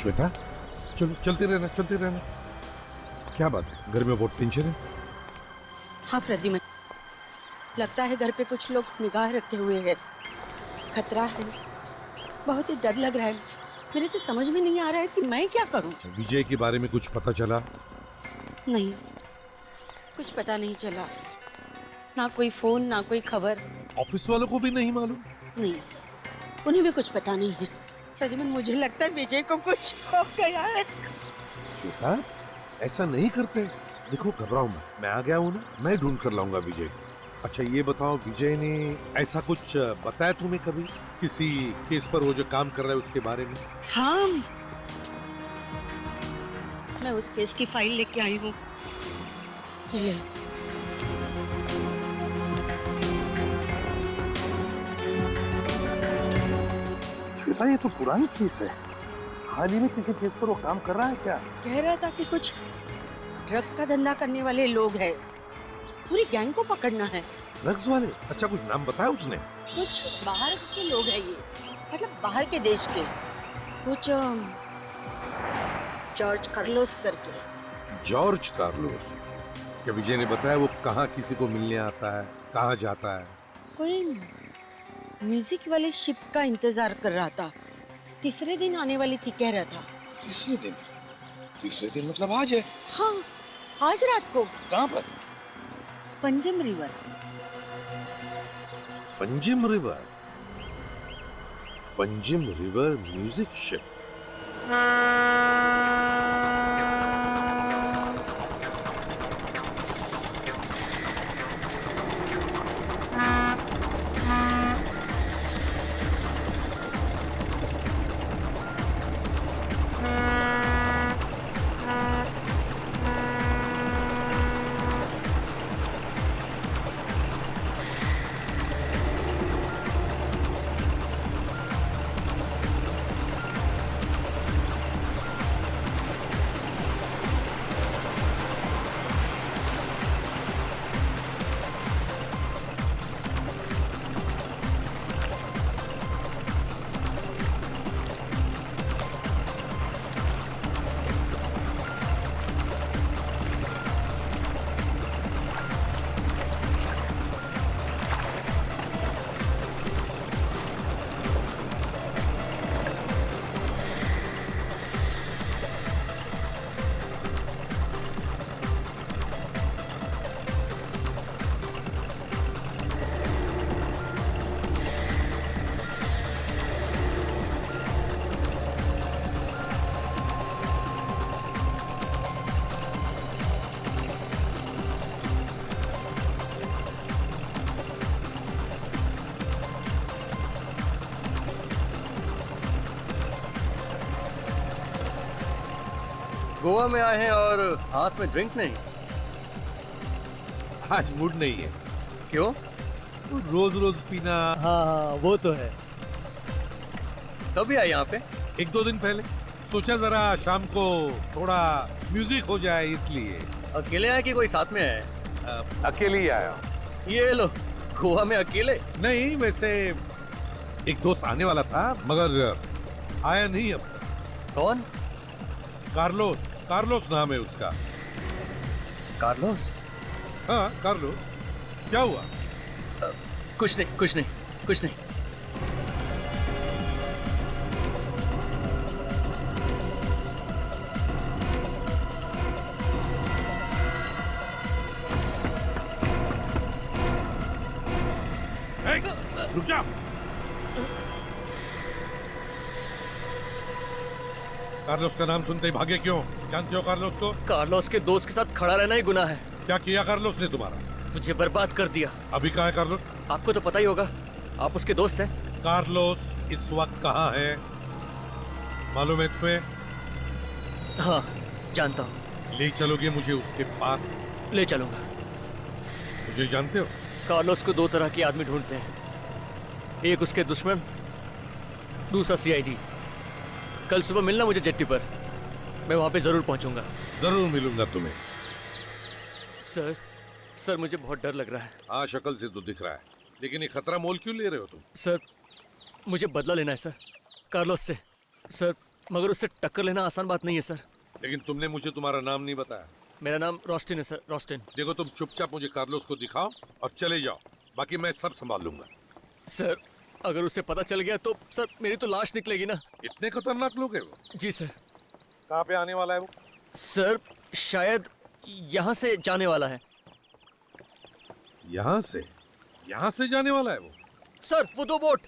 श्वेता, चलो चलते रहना, चलते रहना। क्या बात है, घर में बहुत टेंशन है? हाँ प्रद्युमन, लगता है घर पे कुछ लोग निगाह रखे हुए हैं। खतरा है, बहुत ही डर लग रहा है। मेरे तो समझ में नहीं आ रहा है कि मैं क्या करूं। विजय के बारे में कुछ पता चला? नहीं, कुछ पता नहीं चला। ना कोई फोन, ना कोई खबर। ऑफिस वालों को भी नहीं मालूम? नहीं, उन्हें भी कुछ पता नहीं है। प्रद्युमन, मुझे लगता है विजय को कुछ हो गया है। श्वेता, ऐसा नहीं करते। देखो, घबराओ मत, मैं आ गया हूँ ना, मैं ढूंढ कर लाऊंगा विजय को। अच्छा ये बताओ, विजय ने ऐसा कुछ बताया तुम्हें कभी, किसी केस पर वो जो काम कर रहा है उसके बारे में? हाँ, मैं उस केस की फाइल लेके आई हूँ। ये ले। श्वेता, ये तो पुरानी केस है। हाल ही में किसी केस पर वो काम कर रहा है क्या? कह रहा था कि कुछ ड्रग का धंधा करने वाले लोग हैं, पूरी गैंग को पकड़ना है। ड्रग्स वाले? अच्छा, कुछ नाम बताया उसने? कुछ बाहर के लोग हैं ये, मतलब बाहर के देश के। कुछ जॉर्ज कार्लोस करके। George Carlos? क्या विजय ने बताया वो कहाँ किसी को मिलने आता है, कहाँ जाता है? कोई म्यूजिक वाले शिप का इंतजार कर रहा था, तीसरे दिन आने वाली थी कह रहा था। तीसरे दिन? तीसरे दिन मतलब आज है? हाँ, आज रात को। कहाँ पर? Panjim river. Panjim river? Panjim river music ship? Goa में आए हैं और हाथ में ड्रिंक नहीं? आज मूड नहीं है। क्यों? रोज रोज पीना। हाँ, वो तो है। कभी आए यहाँ पे? एक दो दिन पहले सोचा जरा शाम को थोड़ा म्यूजिक हो जाए, इसलिए। अकेले आए कि कोई साथ में है? अकेले ही आया। ये लो, गोवा में अकेले? नहीं, वैसे एक दोस्त आने वाला था मगर आया नहीं अब तक। कौन? कार्लोस। कार्लोस नाम है उसका। कार्लोस? हाँ, कार्लोस। क्या हुआ? कुछ नहीं, कुछ नहीं, कुछ नहीं। रुक जा। कार्लोस का नाम सुनते ही भागे क्यों? जानते हो कार्लोस को? कार्लोस के दोस्त के साथ खड़ा रहना ही गुनाह है। क्या किया कार्लोस ने तुम्हारा? तुझे बर्बाद कर दिया। अभी कहाँ है कार्लोस? आपको तो पता ही होगा, आप उसके दोस्त हैं। कार्लोस इस वक्त कहाँ है मालूम है तुम्हें? हाँ, जानता हूँ। ले चलोगे मुझे उसके पास? ले चलूंगा। मुझे जानते हो? कार्लोस को दो तरह के आदमी ढूंढते हैं, एक उसके दुश्मन, दूसरा सीआईडी। कल सुबह मिलना मुझे जेट्टी पर, मैं वहां पे जरूर पहुंचूंगा। जरूर मिलूंगा तुम्हें। सर मुझे बहुत डर लग रहा है। हाँ, शक्ल से तो दिख रहा है, लेकिन ये खतरा मोल क्यों ले रहे हो तुम? सर, मुझे बदला लेना है सर, कार्लोस से। सर, मगर उससे टक्कर लेना आसान बात नहीं है सर। लेकिन तुमने मुझे तुम्हारा नाम नहीं बताया। मेरा नाम रोस्टिन है सर, रोस्टिन। देखो तुम चुपचाप मुझे कार्लोस को दिखाओ और चले जाओ, बाकी मैं सब संभाल लूंगा। सर अगर उसे पता चल गया तो सर मेरी तो लाश निकलेगी ना। इतने खतरनाक लोग हैं वो? जी सर। कहाँ पे आने वाला है वो? सर शायद यहाँ से जाने वाला है। यहाँ से? यहाँ से जाने वाला है वो? सर वो 2 बोट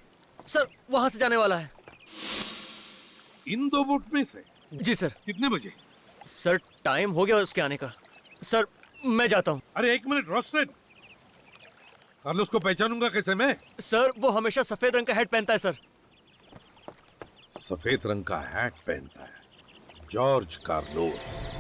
सर वहां से जाने वाला है। इन 2 बोट में से? जी सर। कितने बजे? सर टाइम हो गया उसके आने का। सर मैं जाता हूँ। अरे 1 मिनट रोस्टेन, कार्लोस को पहचानूंगा कैसे मैं? सर वो हमेशा सफेद रंग का हैट पहनता है सर। सफेद रंग का हैट पहनता है, जॉर्ज कार्लोस।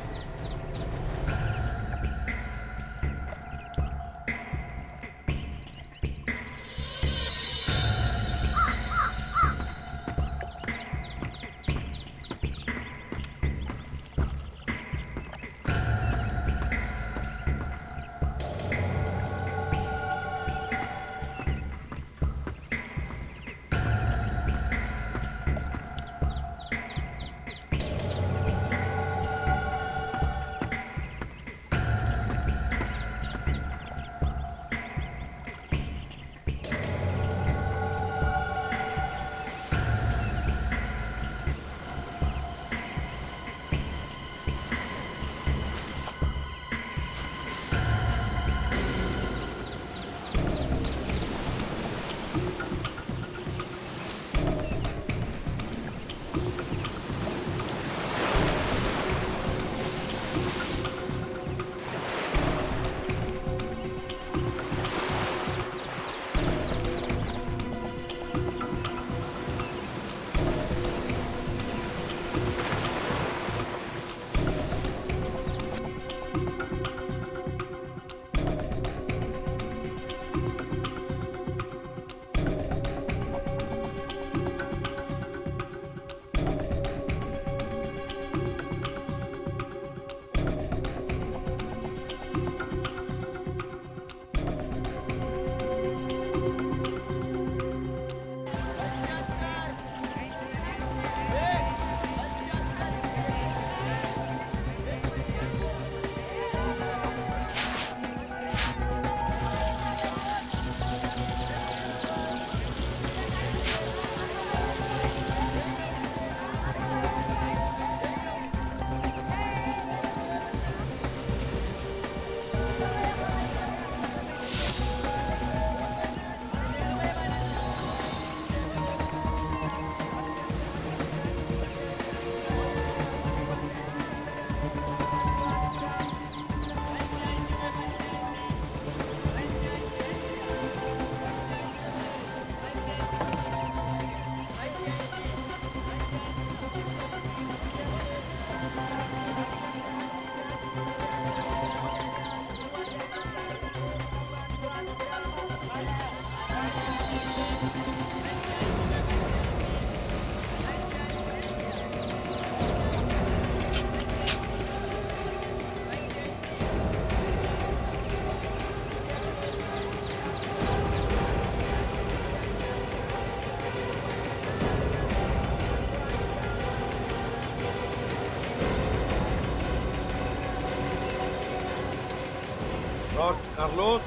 जॉर्ज कार्लोस,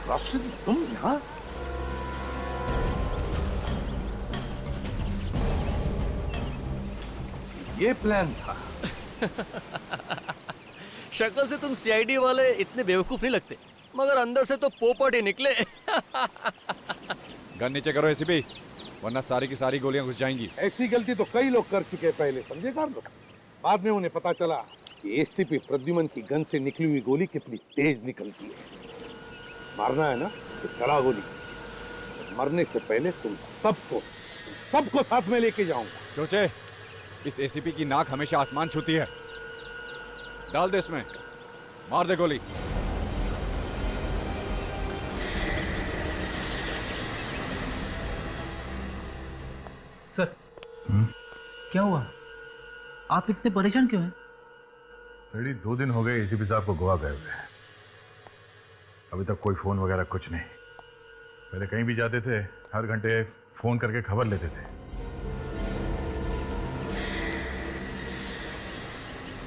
रोस्टिन तुम यहाँ? ये प्लान था। शक्ल से तुम सीआईडी वाले इतने बेवकूफ नहीं लगते, मगर अंदर से तो पोपट ही निकले। गन नीचे करो एसीपी, वरना सारी की सारी गोलियां घुस जाएंगी। ऐसी गलती तो कई लोग कर चुके हैं पहले, समझे कार्लो? बाद में उन्हें पता चला कि एसीपी प्रद्युमन की गन से निकली हुई गोली कितनी तेज निकलती है। मारना है ना तो चला गोली। मरने से पहले तुम सबको साथ में लेके जाऊंगा। चोचे, इस एसीपी की नाक हमेशा आसमान छूती है। डाल दे इसमें, मार दे गोली। सर क्या हुआ? आप इतने परेशान क्यों हैं? रेडी 2 दिन हो गए एसीपी साहब को गोवा गए हुए। अभी तक कोई फोन वगैरह कुछ नहीं। पहले कहीं भी जाते थे हर घंटे फोन करके खबर लेते थे।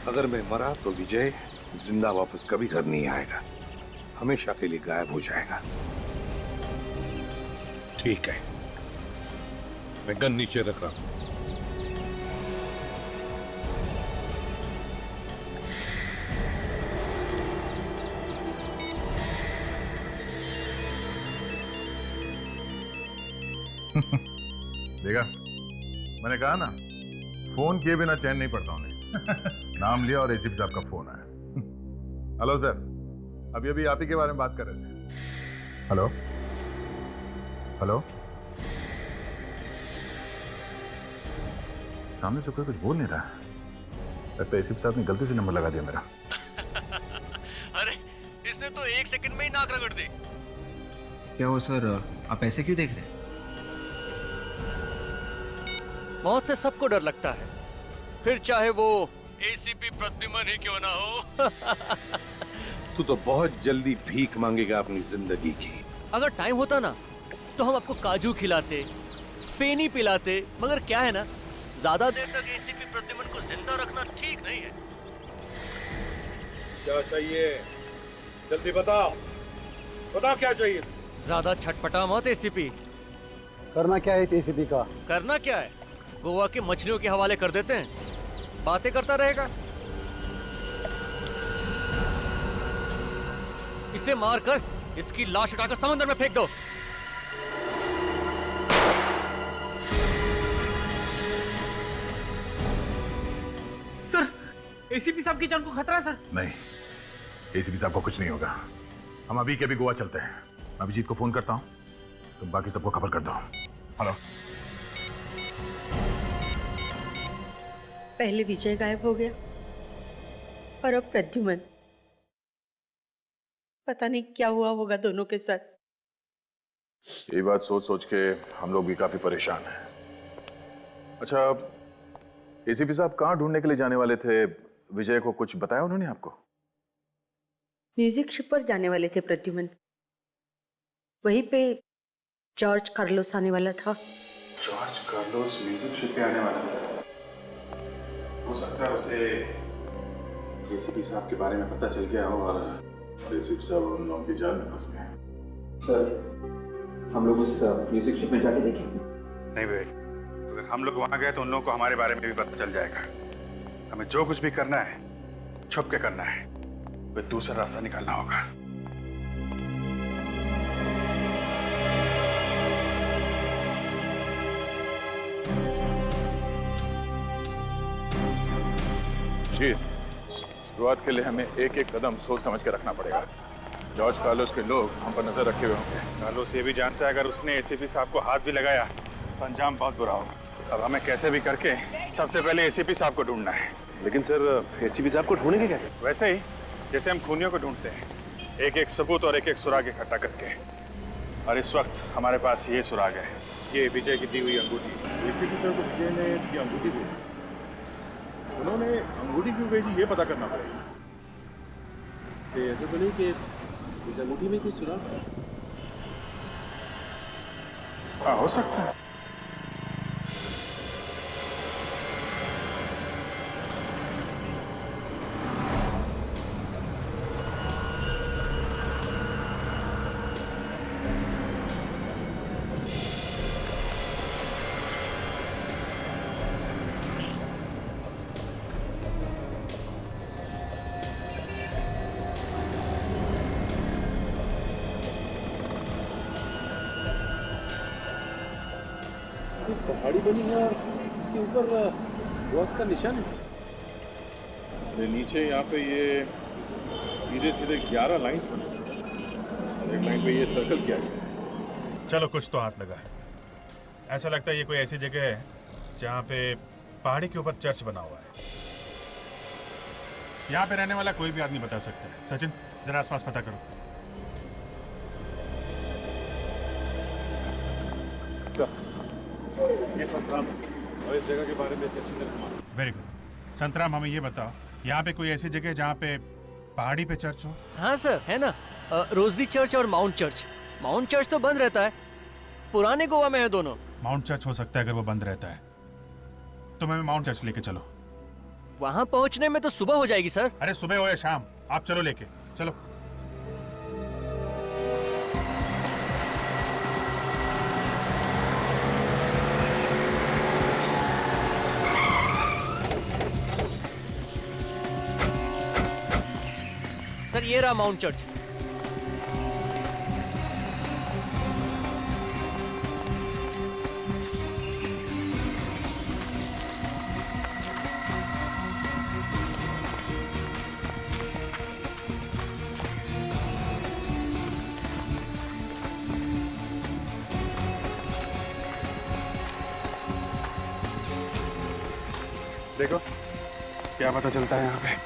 अगर मैं मरा तो विजय जिंदा वापस कभी घर नहीं आएगा, हमेशा के लिए गायब हो जाएगा। ठीक है, मैं गन नीचे रख रहा हूं। देखा, मैंने कहा ना, फोन किए बिना चैन नहीं पड़ता उन्हें। नाम लिया और एसीपी साहब का फोन आया। हेलो सर, अभी अभी आप ही के बारे में बात कर रहे थे। हेलो हेलो, सामने से कोई कुछ बोल नहीं रहा। लगता है एसीपी साहब ने गलती से नंबर लगा दिया मेरा। अरे इसने तो 1 सेकंड में ही नाक रगड़ दी। क्या हो सर, आप ऐसे क्यों देख रहे हैं? मौत से सबको डर लगता है, फिर चाहे वो एसीपी प्रद्युमन ही क्यों ना हो। तू तो बहुत जल्दी भीख मांगेगा अपनी जिंदगी की। अगर टाइम होता ना तो हम आपको काजू खिलाते, फेनी पिलाते, मगर क्या है ना, ज्यादा देर तक एसीपी प्रद्युमन को जिंदा रखना ठीक नहीं है। क्या चाहिए? जल्दी बताओ, बताओ क्या चाहिए? ज्यादा छटपटा मत एसीपी। करना क्या है इस एसीपी का? करना क्या है, गोवा के मछलियों के हवाले कर देते हैं, बातें करता रहेगा। इसे मारकर इसकी लाश उठाकर समंदर में फेंक दो। सर, एसीपी साहब की जान को खतरा है सर। नहीं, एसीपी साहब को कुछ नहीं होगा। हम अभी के अभी गोवा चलते हैं। अभिजीत को फोन करता हूँ, तुम बाकी सबको खबर कर दो। हेलो। पहले विजय गायब हो गया और अब प्रद्युमन। पता नहीं क्या हुआ होगा दोनों के साथ। ये बात सोच सोच के हम लोग भी काफी परेशान हैं। अच्छा, एसीपी साहब कहाँ ढूंढने के लिए जाने वाले थे? विजय को कुछ बताया उन्होंने आपको? म्यूजिक शिप पर जाने वाले थे प्रद्युमन। वहीं पे जॉर्ज कार्लोस आने वाला था। जॉर्ज कार्लोस म्यूजिक शिप पे आने वाला था। हो सकता है उसे एसीपी साहब के बारे में पता चल गया हो और एसीपी साहब उन लोगों की जाल में फंस गए। सर, हम लोग उस म्यूजिक शिप में जाके देखें? नहीं भाई, अगर हम लोग वहां गए तो उन लोगों को हमारे बारे में भी पता चल जाएगा। हमें जो कुछ भी करना है छुप के करना है, कोई दूसरा रास्ता निकालना होगा। जी, शुरुआत के लिए हमें एक एक कदम सोच समझ के रखना पड़ेगा। जॉर्ज कार्लोस के लोग हम पर नजर रखे हुए होंगे। कार्लोस ये भी जानता है अगर उसने एसीपी साहब को हाथ भी लगाया तो अंजाम बहुत बुरा होगा। अब हमें कैसे भी करके सबसे पहले एसीपी साहब को ढूंढना है। लेकिन सर, एसीपी साहब को ढूंढेंगे कैसे? वैसे ही जैसे हम खूनियों को ढूंढते हैं, एक एक सबूत और एक एक सुराग इकट्ठा करके। और इस वक्त हमारे पास ये सुराग है, ये विजय की दी हुई अंगूठी। एसीपी साहब को विजय ने ये अंगूठी दी, उन्होंने अंगूठी क्यों भेजी ये पता करना पड़ेगा। ऐसा तो नहीं कि इस अंगूठी में कुछ सुराग है? हाँ, हो सकता है। पहाड़ी बनी है और इसके ऊपर बॉस का निशान है सर। ये नीचे यहाँ पे ये सीधे सीधे 11 लाइंस बने और एक लाइन पे ये सर्कल किया गया। चलो, कुछ तो हाथ लगा है। ऐसा लगता है ये कोई ऐसी जगह है जहाँ पे पहाड़ी के ऊपर चर्च बना हुआ है। यहाँ पे रहने वाला कोई भी आदमी बता सकता है। सचिन, जरा आसपास पता करो। ये संतराम और इस जगह के बारे में अच्छी तरह से मालूम। Very good. संतराम, हमें ये बताओ, यहाँ पे कोई ऐसी जगह है जहाँ पे पहाड़ी पे चर्च हो? हाँ सर, है ना, रोजली चर्च और माउंट चर्च। माउंट चर्च तो बंद रहता है, पुराने गोवा में है दोनों। माउंट चर्च हो सकता है अगर वो बंद रहता है, तो मैं माउंट चर्च लेके चलो। वहां पहुंचने में तो सुबह हो जाएगी सर। अरे सुबह हो या शाम, आप चलो लेके चलो। सर ये रहा माउंट चर्च। देखो क्या पता चलता है यहाँ पे।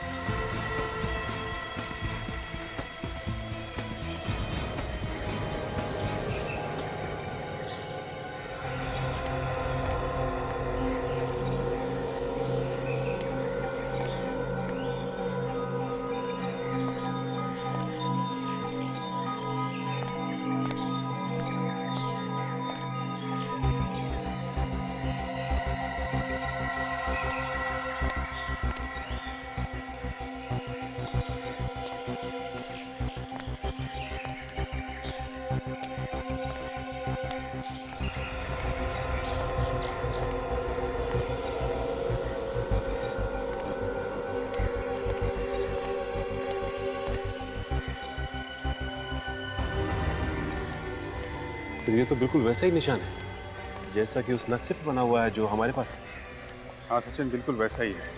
फिर ये तो बिल्कुल वैसा ही निशान है जैसा कि उस नक्शे पे बना हुआ है जो हमारे पास है। हाँ सचिन, बिल्कुल वैसा ही है।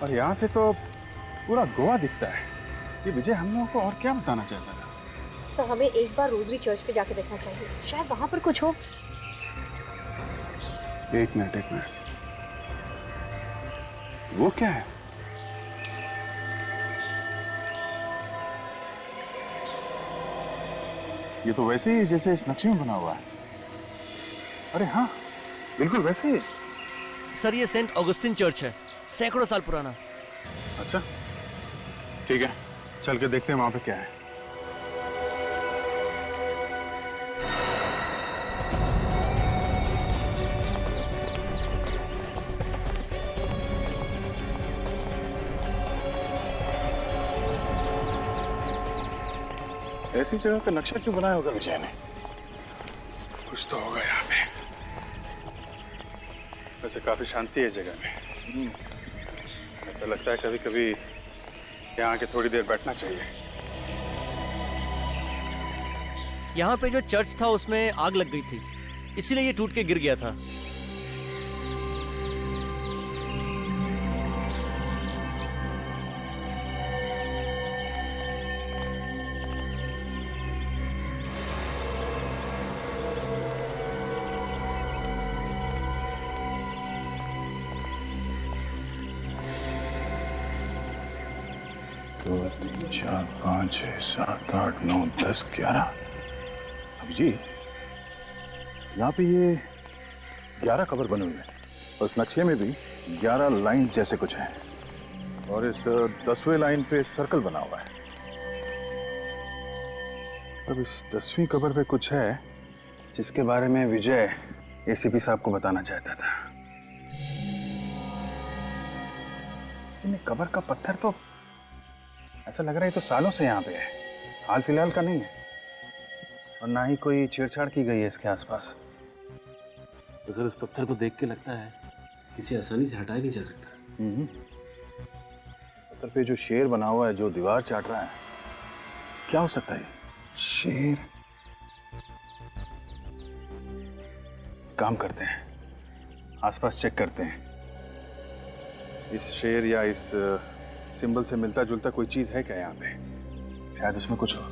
और यहाँ से तो पूरा गोवा दिखता है। ये विजय हम लोगों को और क्या बताना चाहता था? सर हमें एक बार रोजरी चर्च पे जाके देखना चाहिए, शायद वहां पर कुछ हो। एक मिनट। वो क्या है? ये तो वैसे ही जैसे इस नक्शे में बना हुआ है। अरे हाँ, बिल्कुल वैसे ही। सर ये सेंट ऑगस्टिन चर्च है, सैकड़ों साल पुराना। अच्छा ठीक है, चल के देखते हैं वहां पे क्या है। ऐसी जगह का नक्शा क्यों बनाया होगा विजय ने? कुछ तो होगा यहाँ पे। वैसे काफी शांति है जगह में। ऐसा लगता है कभी कभी यहाँ आके थोड़ी देर बैठना चाहिए। यहाँ पे जो चर्च था उसमें आग लग गई थी, इसीलिए ये टूट के गिर गया था। दो, तीन, चार, 5, 6, 7, 8, 9, 10, 11। अभिजीत, यहाँ पे ये 11 कबर बने हुए हैं। उस नक्शे में भी 11 लाइन जैसे कुछ है, और इस 10वें लाइन पे सर्कल बना हुआ है। अब इस 10वीं कबर पे कुछ है जिसके बारे में विजय एसीपी साहब को बताना चाहता था। लेकिन कबर का पत्थर तो ऐसा लग रहा है तो सालों से यहाँ पे है, हाल फिलहाल का नहीं है, और ना ही कोई छेड़छाड़ की गई है इसके आसपास। तो सर इस पत्थर को देख के लगता है किसी आसानी से हटाया नहीं जा सकता। पत्थर पे जो शेर बना हुआ है जो दीवार चाट रहा है, क्या हो सकता है? शेर। काम करते हैं, आसपास चेक करते हैं। इस शेर या इस सिंबल से मिलता जुलता कोई चीज है क्या यहाँ पे? शायद उसमें कुछ हो।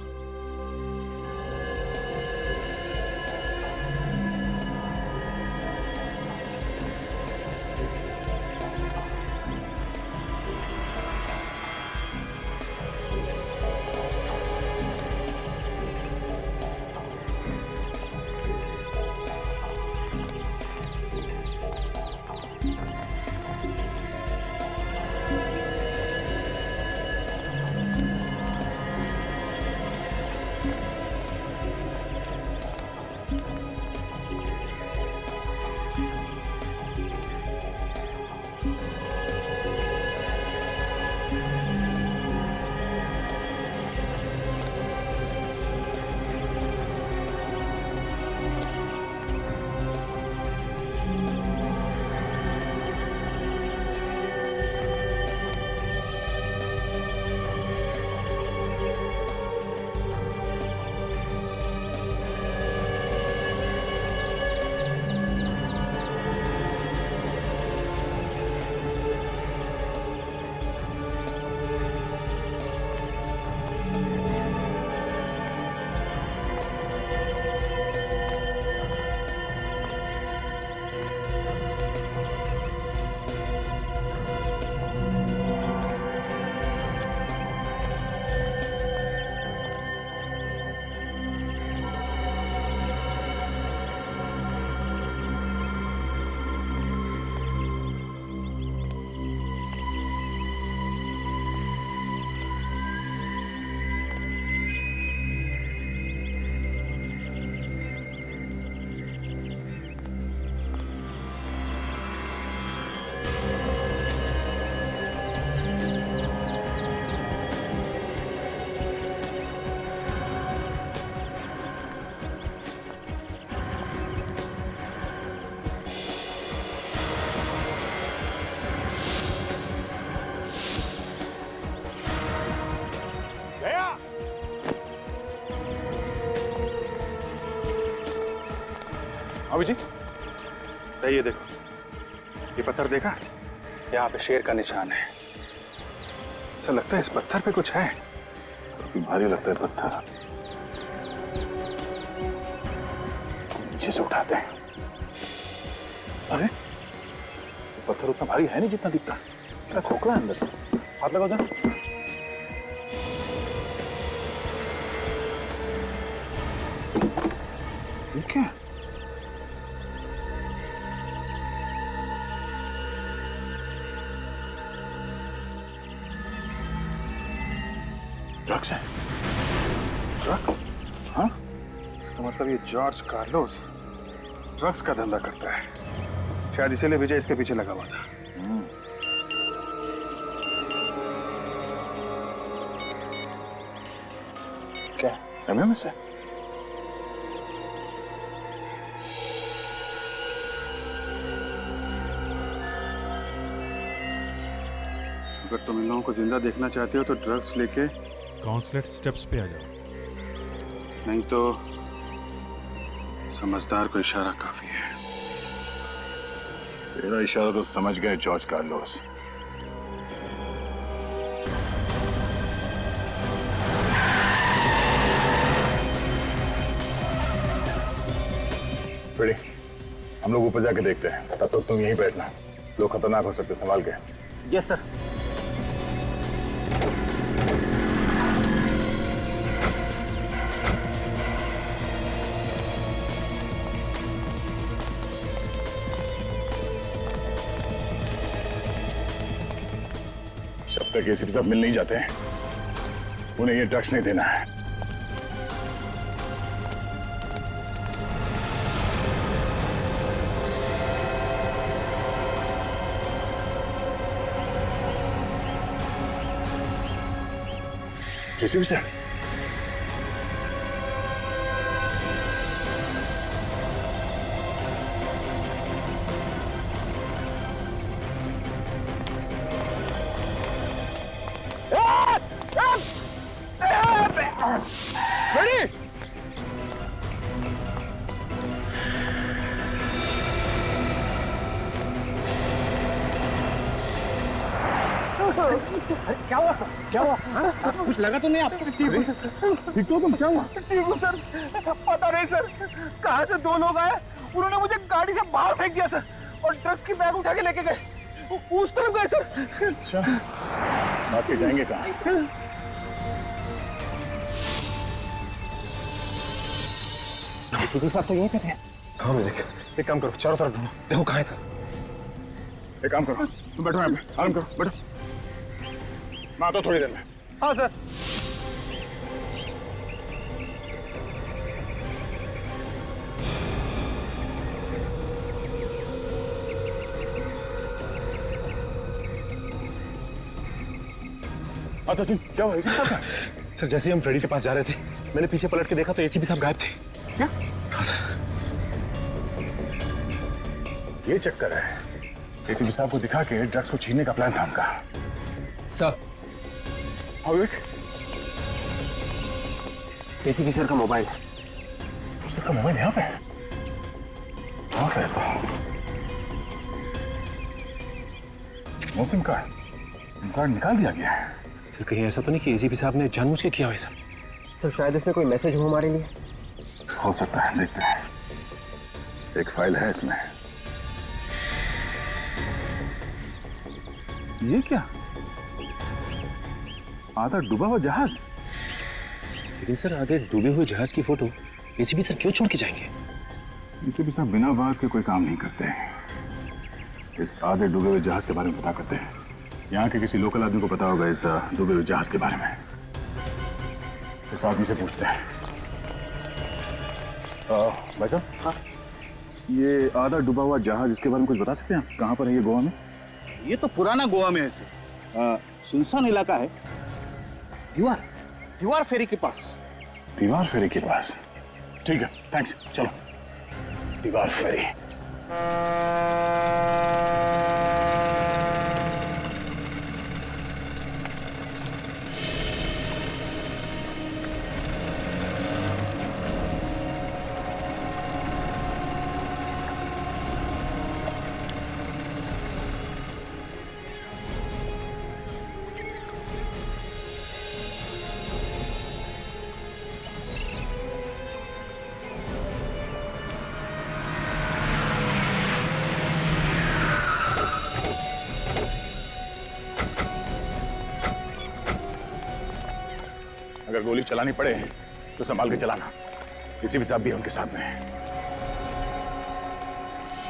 अभी जी, ये देखो, ये पत्थर देखा? यहाँ पे शेर का निशान है। ऐसा लगता है इस पत्थर पे कुछ है। काफी भारी लगता है पत्थर। इसको नीचे से उठाते हैं। अरे पत्थर उतना भारी है नहीं जितना दिखता। क्या खोखला है अंदर से। हाथ लगाओ जरा। ये क्या है? ड्रग्स है। ड्रग्स? हाँ? इसका मतलब ये जॉर्ज कार्लोस ड्रग्स का धंधा करता है। शायद इसीलिए विजय इसके पीछे लगा हुआ था। क्या एमएमएस है? अगर तुम इन लोगों को जिंदा देखना चाहते हो तो ड्रग्स लेके काउंसलेट स्टेप्स पे आ जाओ। नहीं तो समझदार को इशारा काफी है। तेरा इशारा तो समझ गए जॉर्ज कार्लोस। फ्रेडी, हम लोग ऊपर जाके देखते हैं। तब तक तुम यहीं बैठना। लोग खतरनाक हो सकते, संभाल के। Yes sir. जब तक एसीपी साहब मिल नहीं जाते हैं, उन्हें ये ड्रग्स नहीं देना है। एसीपी साहब, क्या हुआ सर? क्या हुआ? कुछ लगा तो नहीं आपको? ठीक तो तुम, क्या हुआ? ठीक हूँ सर। पता नहीं सर, कहाँ से दो लोग आए, उन्होंने मुझे गाड़ी से बाहर फेंक दिया सर, और ट्रक की बैग उठा के लेके गए। उस तरफ गए सर। अच्छा, बात के जाएंगे कहाँ? साहब तो यहीं पे थे। हाँ मेरे, एक काम करो, चारों तरफ ढूंढो, देखो कहाँ है सर। एक काम करो, तुम बैठो यहाँ पे, आराम करो, बैठो। मैं आता हूँ थोड़ी देर में। हाँ सर। अच्छा सचिन, क्या हुआ? एसीपी साहब का? सर जैसे ही हम फ्रेडी के पास जा रहे थे, मैंने पीछे पलट के देखा तो एसीपी साहब गायब थे। क्या? हाँ सर। ये चक्कर है। एसीपी साहब को दिखा के ड्रग्स को छीनने का प्लान था उनका। सर, एसीपी सर का मोबाइल है। सर का मोबाइल यहाँ पे? हाँ फिर तो नो सिम कार्ड निकाल दिया गया है। सर कहीं ऐसा तो नहीं कि एसीपी साहब ने जानबूझ के किया हो सब? सर शायद इसमें कोई मैसेज हो हमारे लिए। हो सकता है, देखते हैं। एक फाइल है इसमें। ये क्या? आधा डूबा हुआ जहाज। लेकिन सर आधे डूबे हुए जहाज की फोटो एसीपी सर क्यों छोड़ के जाएंगे? एसीपी साहब बिना बात के कोई काम नहीं करते। इस आधे डूबे हुए जहाज के बारे में पता करते हैं। यहाँ के किसी लोकल आदमी को पता होगा इस डूबे हुए जहाज के बारे में। इस आदमी से पूछते हैं। भाई साहब, हाँ? ये आधा डूबा हुआ जहाज, इसके बारे में कुछ बता सकते हैं आप? कहाँ पर है ये गोवा में? ये तो पुराना गोवा में है सर। सुनसान इलाका है। दीवार फेरी के पास। दीवार फेरी के पास? ठीक है, थैंक्स, चलो। दीवार फेरी। अगर गोली चलानी पड़े तो संभाल के चलाना। किसी भी साहब भी उनके साथ में है।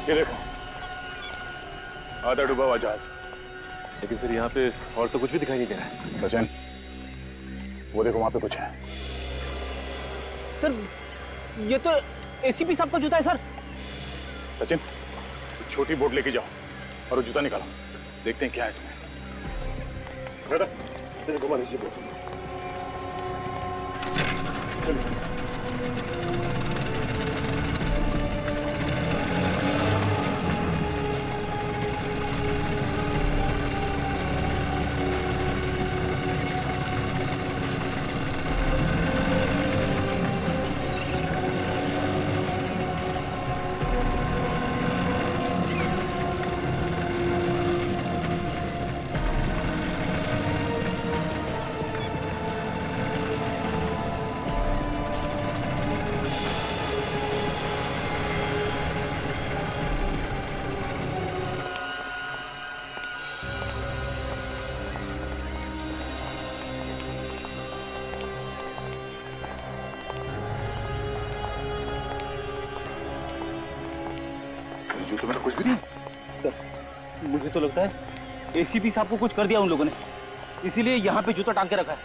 ये देखो, आधा डूबा हुआ जहाज। लेकिन सर यहाँ पे और तो कुछ भी दिखाई नहीं दे रहा है। सचिन, वो देखो वहां पे कुछ है। सर ये तो एसीपी साहब का जूता है सर। सचिन, छोटी बोट लेके जाओ और वो जूता निकालो, देखते हैं क्या है इसमें। बेटा, तेरे घुमा लीजिए बोट। जूते में कुछ भी नहीं। सर मुझे तो लगता है एसीपी साहब को कुछ कर दिया उन लोगों ने, इसीलिए यहाँ पे जूता टांग के रखा है।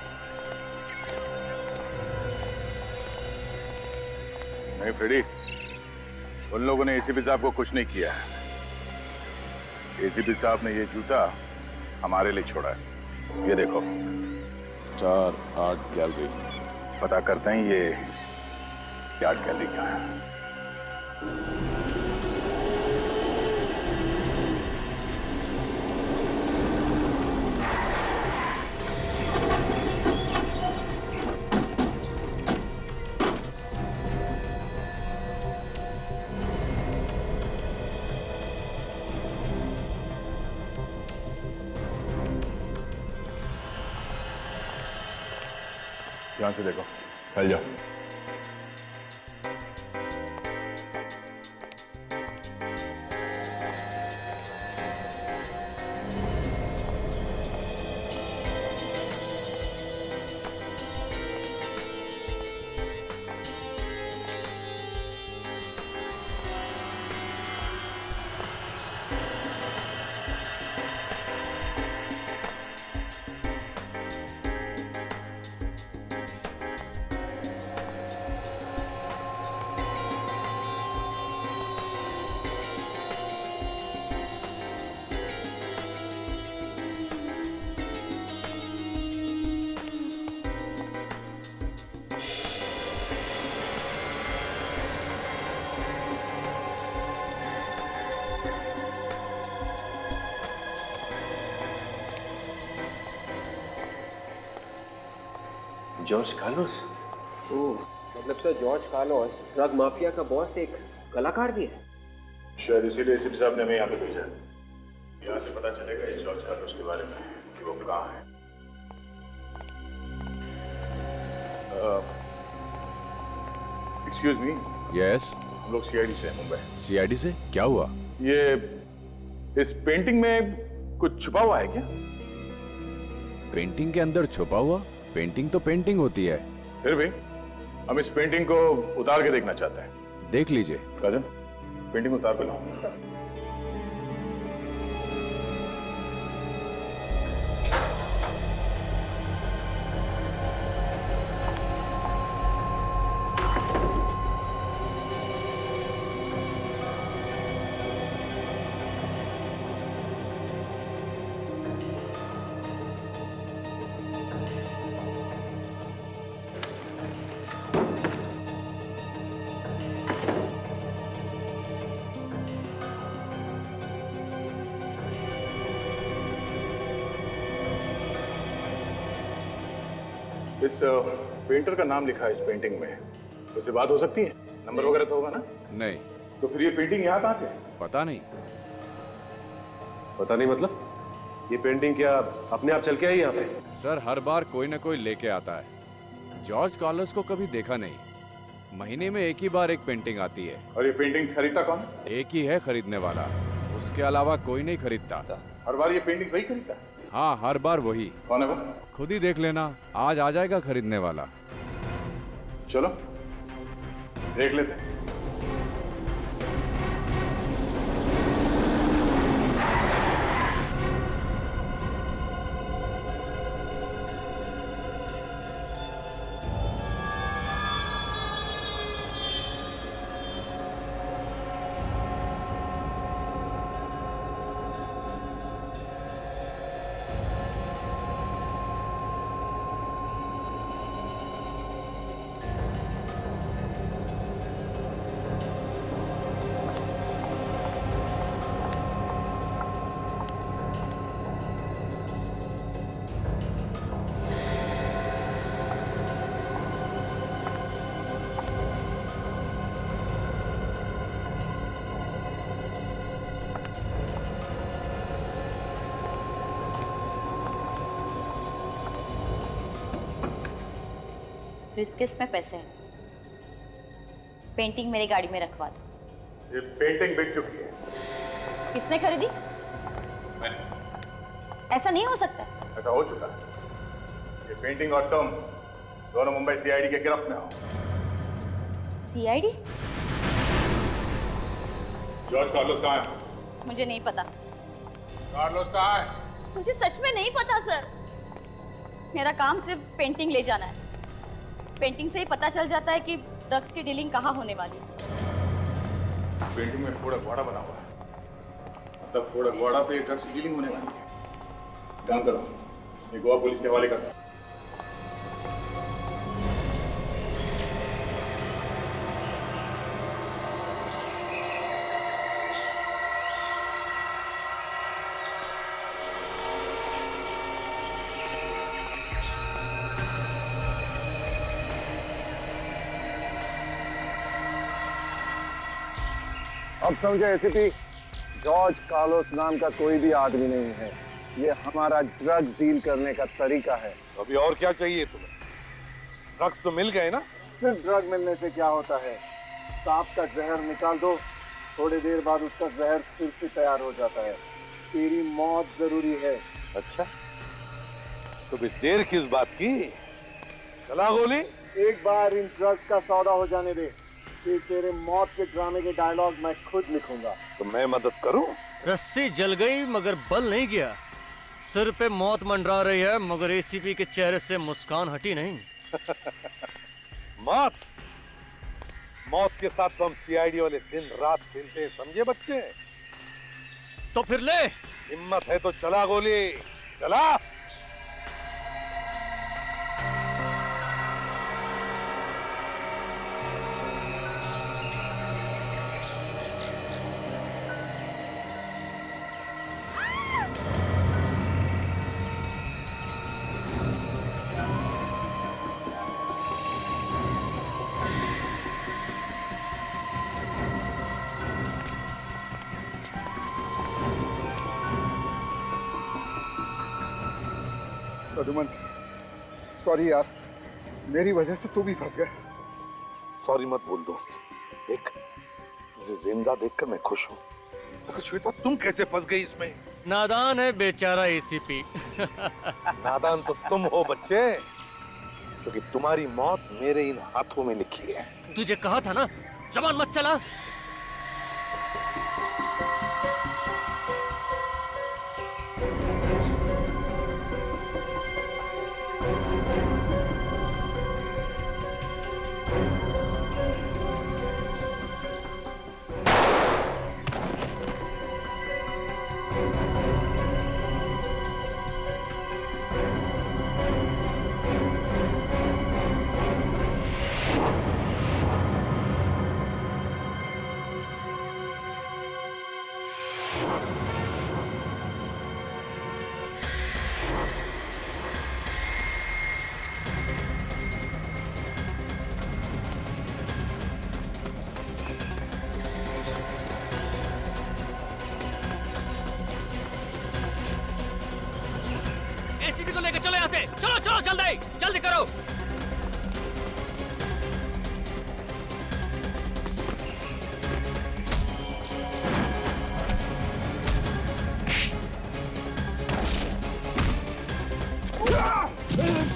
नहीं फ्रेडी, उन लोगों ने एसीपी साहब को कुछ नहीं किया है। एसीपी साहब ने ये जूता हमारे लिए छोड़ा है। ये देखो, स्टार आर्ट गैलरी। पता करते हैं ये आर्ट गैलरी क्या है। ध्यान से देखो, फैल जाओ। George Carlos? ओह, मतलब sir George Carlos drug mafia का बॉस एक कलाकार भी है। शायद इसीलिए एसीपी साहब ने हमें यहाँ पे भेजा। यहाँ से पता चलेगा इस जॉर्ज कार्लोस के बारे में कि वो कहाँ है। Excuse me. यस। हम लोग सीआईडी से हैं, मुंबई। सीआईडी से? क्या हुआ? ये इस पेंटिंग में कुछ छुपा हुआ है क्या? पेंटिंग के अंदर छुपा हुआ? पेंटिंग तो पेंटिंग होती है। फिर भी हम इस पेंटिंग को उतार के देखना चाहते हैं। देख लीजिए। राजन, पेंटिंग उतार के लाओ। इस पेंटर का नाम लिखा है इस पेंटिंग में, उससे बात हो सकती है? नंबर वगैरह तो होगा ना? नहीं। तो फिर ये पेंटिंग यहाँ कहाँ से? पता नहीं। पता नहीं मतलब? ये पेंटिंग क्या अपने आप चल के आई यहाँ पे? सर हर बार कोई ना कोई लेके आता है। जॉर्ज कार्लोस को कभी देखा नहीं। महीने में एक ही बार एक पेंटिंग आती है। और ये पेंटिंग्स खरीदता कौन? एक ही है खरीदने वाला, उसके अलावा कोई नहीं खरीदता। हर बार ये पेंटिंग्स वही खरीदता? हाँ, हर बार वही। कौन है वो? खुद ही देख लेना, आज आ जाएगा खरीदने वाला। चलो देख लेते हैं। ब्रिस्किस में पैसे हैं। पेंटिंग मेरी गाड़ी में रखवा दो। ये पेंटिंग बिक चुकी है। किसने खरीदी? मैंने। ऐसा नहीं हो सकता। ऐसा हो चुका है। ये पेंटिंग और तुम दोनों मुंबई सीआईडी के गिरफ्त में हो। सीआईडी? जॉर्ज कार्लोस कहाँ है? मुझे नहीं पता। कार्लोस कहाँ है? मुझे सच में नहीं पता सर। मेरा काम सिर्फ पेंटिंग ले जाना है। पेंटिंग से ही पता चल जाता है कि ड्रग्स की डीलिंग कहाँ होने वाली है। पेंटिंग में फोड़ा घोड़ा बना हुआ है। मतलब फोड़ा घोड़ा पे ड्रग्स की डीलिंग होने वाली है। काम करो, ये गोवा पुलिस के हवाले कर दो। अब समझे एसीपी, जॉर्ज कार्लोस नाम का कोई भी आदमी नहीं है। ये हमारा ड्रग्स डील करने का तरीका है। अभी और क्या चाहिए तुम्हें? ड्रग्स तो मिल गए ना? सिर्फ ड्रग मिलने से क्या होता है? सांप का जहर निकाल दो, थोड़ी देर बाद उसका जहर फिर से तैयार हो जाता है। तेरी मौत जरूरी है। अच्छा, तो भी देर किस बात की? चला गोली। एक बार इन ड्रग्स का सौदा हो जाने दे, फिर तेरे मौत के ड्रामे के डायलॉग मैं खुद लिखूंगा। तो मैं मदद करूं? रस्सी जल गई मगर बल नहीं गया। सिर पे मौत मंडरा रही है मगर एसीपी के चेहरे से मुस्कान हटी नहीं। मौत? मौत के साथ तो हम सीआईडी वाले दिन रात खेलते हैं, समझे बच्चे? तो फिर ले। हिम्मत है तो चला गोली, चला। प्रद्युमन, सॉरी यार, मेरी वजह से तू भी फंस गया। सॉरी मत बोल दोस्त, देख तुझे जिंदा देखकर मैं खुश हूँ। मगर श्वेता, तुम कैसे फंस गई इसमें? नादान है बेचारा एसीपी। नादान तो तुम हो बच्चे, क्योंकि तुम्हारी मौत मेरे इन हाथों में लिखी है। तुझे कहा था ना, जबान मत चला। एसीपी को लेकर चलो यहाँ से। चलो चलो जल्दी जल्दी करो।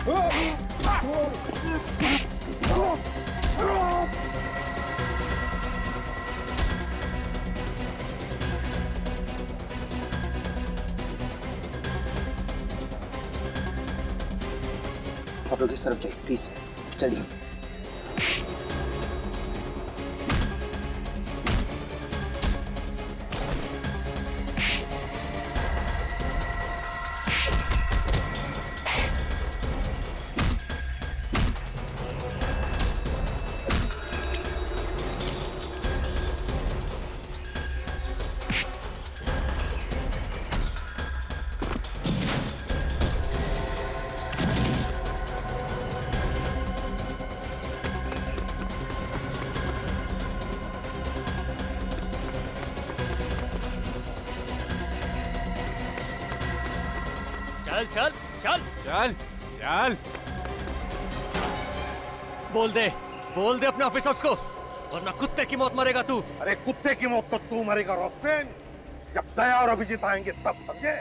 आप लोग इस तरफ जाइए प्लीज, चलिए। चल चल चल चल चल। बोल दे अपने ऑफिसर्स को, वरना कुत्ते की मौत मरेगा तू। अरे कुत्ते की मौत तो तू मरेगा रोस्टेन, जब दया और अभिजीत आएंगे तब, समझे?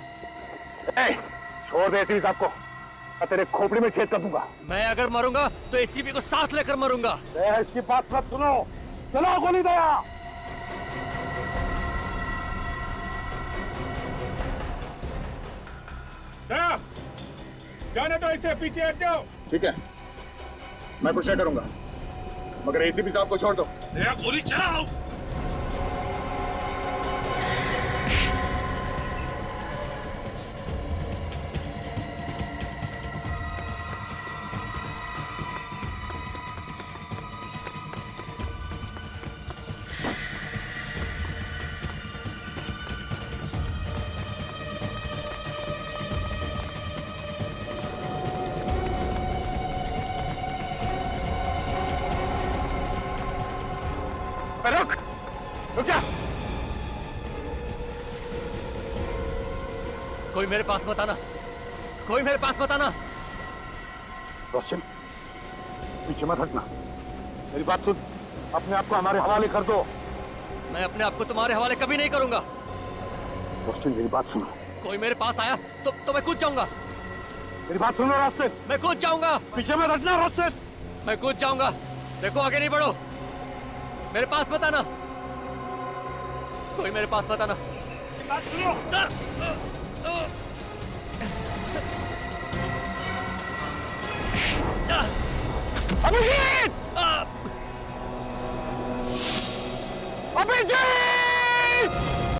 छोड़ दे एसीपी साहब को, मैं तेरे खोपड़ी में छेद कर दूंगा। मैं अगर मरूंगा तो एसीपी को साथ लेकर मरूंगा। दया इसकी बात मत सुनो, चलो गोली दया। दया, जाने दो इसे, पीछे हट जाओ। ठीक है, मैं कुछ नहीं करूंगा, मगर एसीपी साहब को छोड़ दो। दया गोली चलाओ। रुक जा। कोई मेरे पास मत आना, कोई मेरे पास मत आना। रोशन, पीछे मत हटना, मेरी बात सुन, अपने आप को हमारे हवाले कर दो। मैं अपने आप को तुम्हारे हवाले कभी नहीं करूंगा। रोशन मेरी बात सुनो। कोई मेरे पास आया तो मैं कूद जाऊंगा। मेरी बात सुनो रोशन। मैं कूद जाऊंगा। पीछे मत हटना रोशन। मैं कूद जाऊंगा। देखो आगे नहीं बढ़ो, मेरे पास मत आना, कोई मेरे पास मत आना। बात सुनो। अभिजीत! अभिजीत!